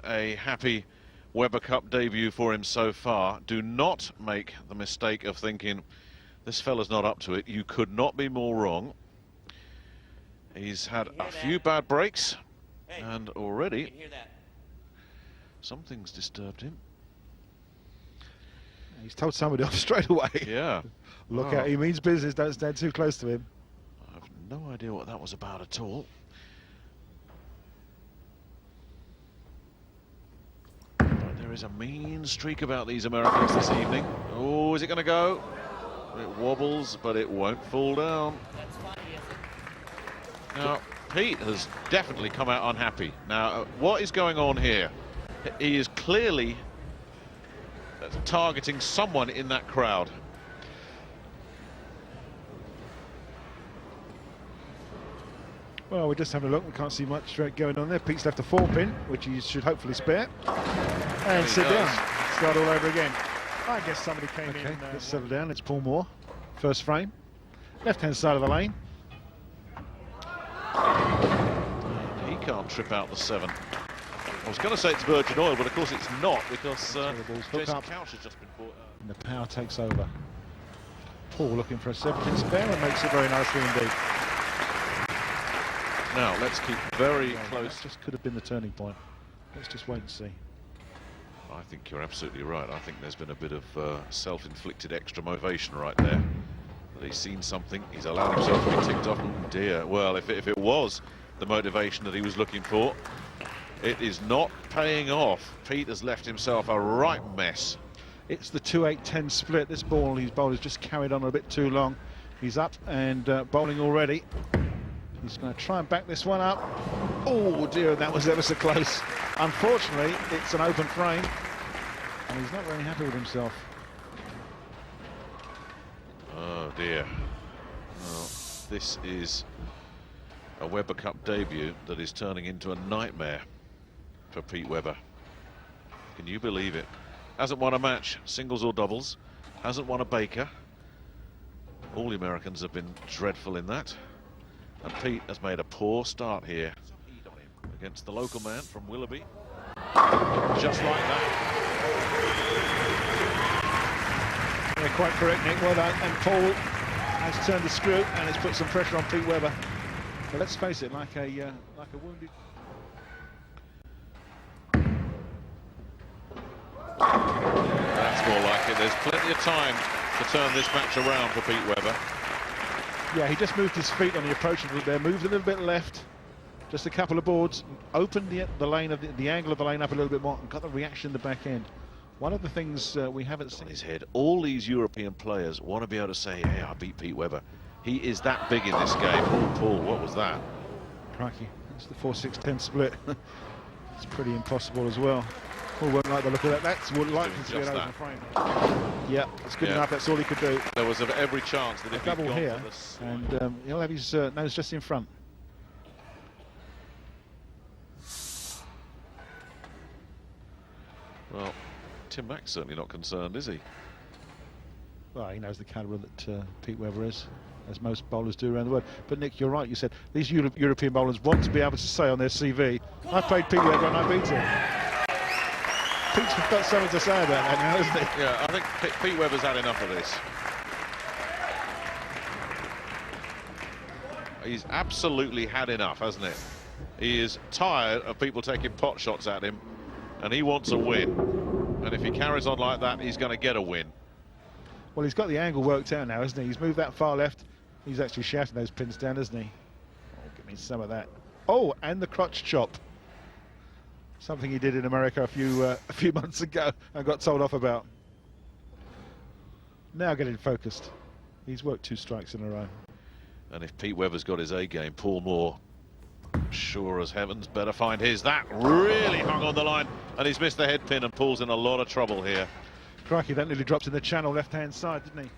been a happy Weber Cup debut for him so far. Do not make the mistake of thinking this fella's not up to it. You could not be more wrong. He's had a few bad breaks, and already something's disturbed him. He's told somebody off straight away. Yeah. Look out, he means business, don't stand too close to him. I've no idea what that was about at all. But there is a mean streak about these Americans this evening. Oh, is it going to go? It wobbles, but it won't fall down. Now, Pete has definitely come out unhappy. Now, what is going on here? He is clearly targeting someone in that crowd. Well, we're just having a look. We can't see much going on there. Pete's left a 4-pin, which he should hopefully spare. And sit down. Start all over again. I guess somebody came in. Let's settle down. It's Paul Moor. First frame. Left-hand side of the lane. He can't trip out the 7. I was going to say it's Virgin Oil, but of course it's not, because Jason Couch has just been bought out. And the power takes over. Paul looking for a 7-pin spare and makes it very nicely indeed. Now, let's keep very close. That just could have been the turning point. Let's just wait and see. I think you're absolutely right. I think there's been a bit of self-inflicted extra motivation right there. That he's seen something, he's allowed himself to be ticked off. Oh dear. Well, if it was the motivation that he was looking for, it is not paying off. Pete has left himself a right mess. It's the 2-8-10 split. This ball, his bowler's just carried on a bit too long. He's up and bowling already. He's going to try and back this one up. Oh dear, that was ever so close. Unfortunately, it's an open frame, and he's not very happy with himself. Oh dear. Well, this is a Weber Cup debut that is turning into a nightmare for Pete Weber. Can you believe it? Hasn't won a match, singles or doubles. Hasn't won a Baker. All the Americans have been dreadful in that. And Pete has made a poor start here against the local man from Willoughby. Just like that. Yeah, quite correct, Nick. Well done. And Paul has turned the screw and has put some pressure on Pete Weber. But let's face it, like a wounded. That's more like it. There's plenty of time to turn this match around for Pete Weber. Yeah, he just moved his feet on the approach a little there, moved a little bit left, just a couple of boards, opened the lane of the angle of the lane up a little bit more, and got the reaction in the back end. One of the things we haven't seen. On his head, all these European players want to be able to say, "Hey, I beat Pete Weber." He is that big in this game. Oh, Paul, what was that? Crikey, that's the 4-6-10 split. It's pretty impossible as well. Paul won't like the look of that. That's what likely to be an open frame. Yeah, it's good enough. That's all he could do. There was every chance that if he double here, and he'll have his nose just in front. Well, Tim Mack's certainly not concerned, is he? Well, he knows the calibre that Pete Weber is, as most bowlers do around the world. But Nick, you're right. You said these European bowlers want to be able to say on their CV, "I played Pete Weber and I beat him." Pete's got something to say about that now, hasn't he? Yeah, I think Pete Weber's had enough of this. He's absolutely had enough, hasn't it? He is tired of people taking pot shots at him, and he wants a win. And if he carries on like that, he's going to get a win. Well, he's got the angle worked out now, hasn't he? He's moved that far left. He's actually shouting those pins down, isn't he? Oh, give me some of that. Oh, and the crotch chop. Something he did in America a few months ago and got told off about. Now getting focused. He's worked 2 strikes in a row. And if Pete Weber's got his A game, Paul Moor, sure as heavens, better find his. That really hung on the line, and he's missed the head pin, and Paul's in a lot of trouble here. Crikey, that nearly dropped in the channel left-hand side, didn't he?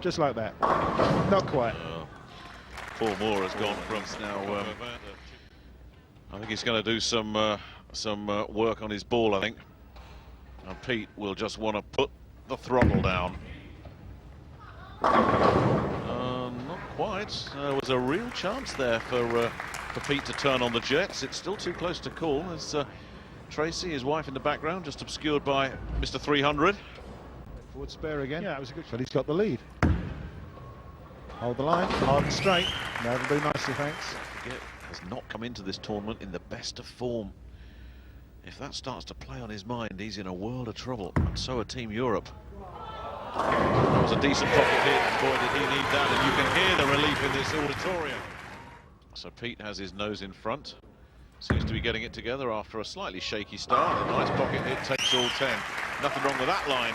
Just like that. Not quite. Paul Moor has gone from now. I think he's going to do some work on his ball, I think. And Pete will just want to put the throttle down. Not quite. There was a real chance there for for Pete to turn on the jets. It's still too close to call as Tracy, his wife in the background, just obscured by Mr. 300. Forward spare again. Yeah, it was a good shot. He's got the lead. Hold the line, hard and straight. That'll do nicely, thanks. Forget, has not come into this tournament in the best of form. If that starts to play on his mind, he's in a world of trouble, and so are Team Europe. That was a decent pocket hit, and boy did he need that, and you can hear the relief in this auditorium. So Pete has his nose in front. Seems to be getting it together after a slightly shaky start. A nice pocket hit takes all 10. Nothing wrong with that line.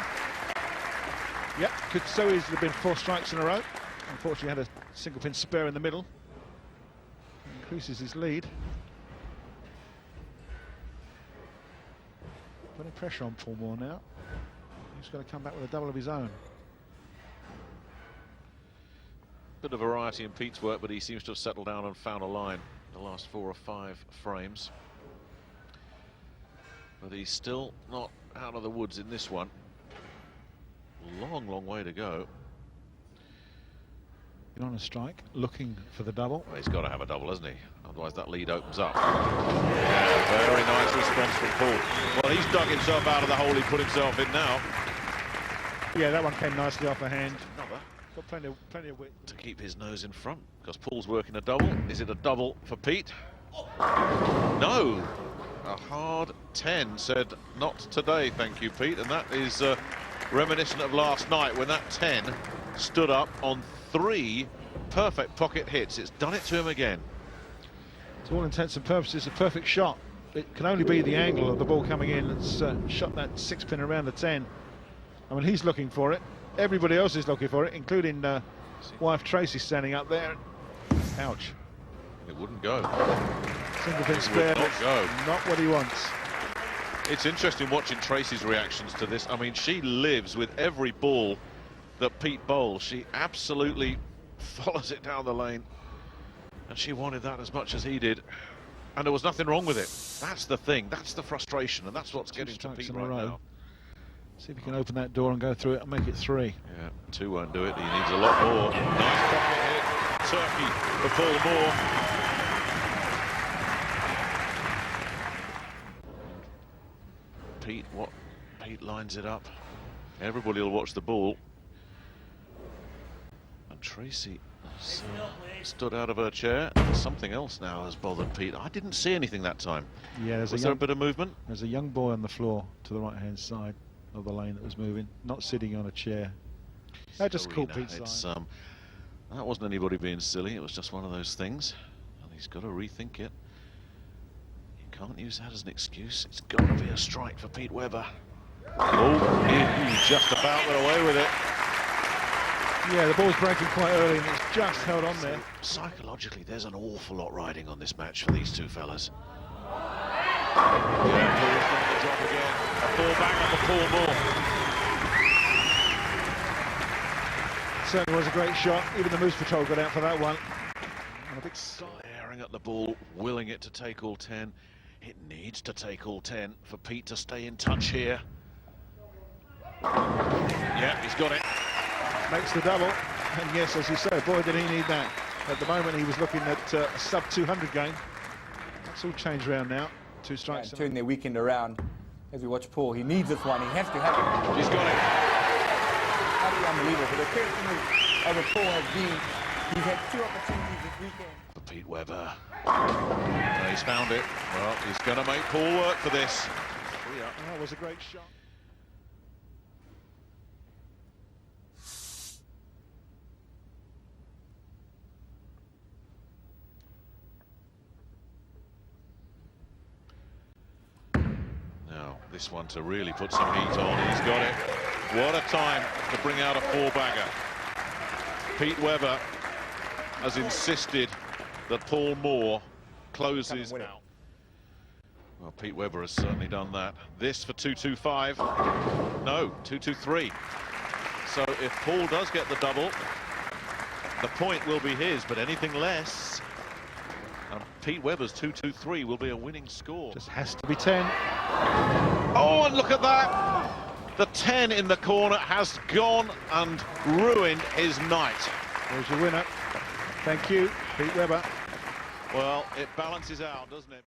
Yep, could so easily have been 4 strikes in a row. Unfortunately had a single pin spare in the middle. Increases his lead. Putting pressure on Paul Moor now. He's got to come back with a double of his own. Bit of variety in Pete's work, but he seems to have settled down and found a line the last 4 or 5 frames. But he's still not out of the woods in this one. Long, long way to go. On a strike, looking for the double. Well, he's got to have a double, hasn't he? Otherwise that lead opens up. Yeah, very nice response from Paul. Well, he's dug himself out of the hole he put himself in now. Yeah, that one came nicely off a hand. Another. Got plenty of width. To keep his nose in front, because Paul's working a double. Is it a double for Pete? No. A hard 10 said, not today, thank you, Pete. And that is reminiscent of last night when that 10 stood up on 3 perfect pocket hits. It's done it to him again. To all intents and purposes, a perfect shot. It can only be the angle of the ball coming in that's shot that 6-pin around the 10. I mean, he's looking for it. Everybody else is looking for it, including wife Tracy standing up there. Ouch. It wouldn't go. Single pin spare. Not go. Not what he wants. It's interesting watching Tracy's reactions to this. I mean, she lives with every ball that Pete bowls. She absolutely follows it down the lane, and she wanted that as much as he did, and there was nothing wrong with it. That's the thing, that's the frustration, and that's what's getting to Pete right now. See if he can open that door and go through it and make it 3. Yeah, 2 won't do it. He needs a lot more. Nice pocket hit, turkey for Paul Moor. Pete lines it up. Everybody will watch the ball. Tracy stood out of her chair. Something else now has bothered Pete. I didn't see anything that time. Yeah, was there a bit of movement? There's a young boy on the floor to the right-hand side of the lane that was moving, not sitting on a chair. That just caught Pete's eye. That wasn't anybody being silly. It was just one of those things, and he's got to rethink it. You can't use that as an excuse. It's got to be a strike for Pete Webber. Oh, he just about got away with it. Yeah, the ball's breaking quite early and it's just held on there. Psychologically, there's an awful lot riding on this match for these two fellas. Yeah, Paul's got the drop again. A 4-banger for Paul Moor. Certainly was a great shot. Even the Moose Patrol got out for that one. And a big glaring at the ball, willing it to take all 10. It needs to take all 10 for Pete to stay in touch here. Yeah, he's got it. Makes the double, and yes, as you say, boy did he need that. At the moment he was looking at a sub-200 game. That's all changed around now. 2 strikes. Turn their weekend around. As we watch Paul, he needs this one. He has to have it. He's got it. Absolutely unbelievable. The character of a Paul has been, he's had 2 opportunities this weekend. For Pete Webber. And he's found it. Well, he's going to make Paul work for this. That was a great shot. This one to really put some heat on. He's got it. What a time to bring out a 4-bagger. Pete Webber has insisted that Paul Moor closes out. Well, Pete Webber has certainly done that. This for 225. No, 223. So if Paul does get the double, the point will be his, but anything less, and Pete Webber's 223 will be a winning score. Just has to be 10. Oh, and look at that! The 10 in the corner has gone and ruined his night. There's your winner. Thank you, Pete Webber. Well, it balances out, doesn't it?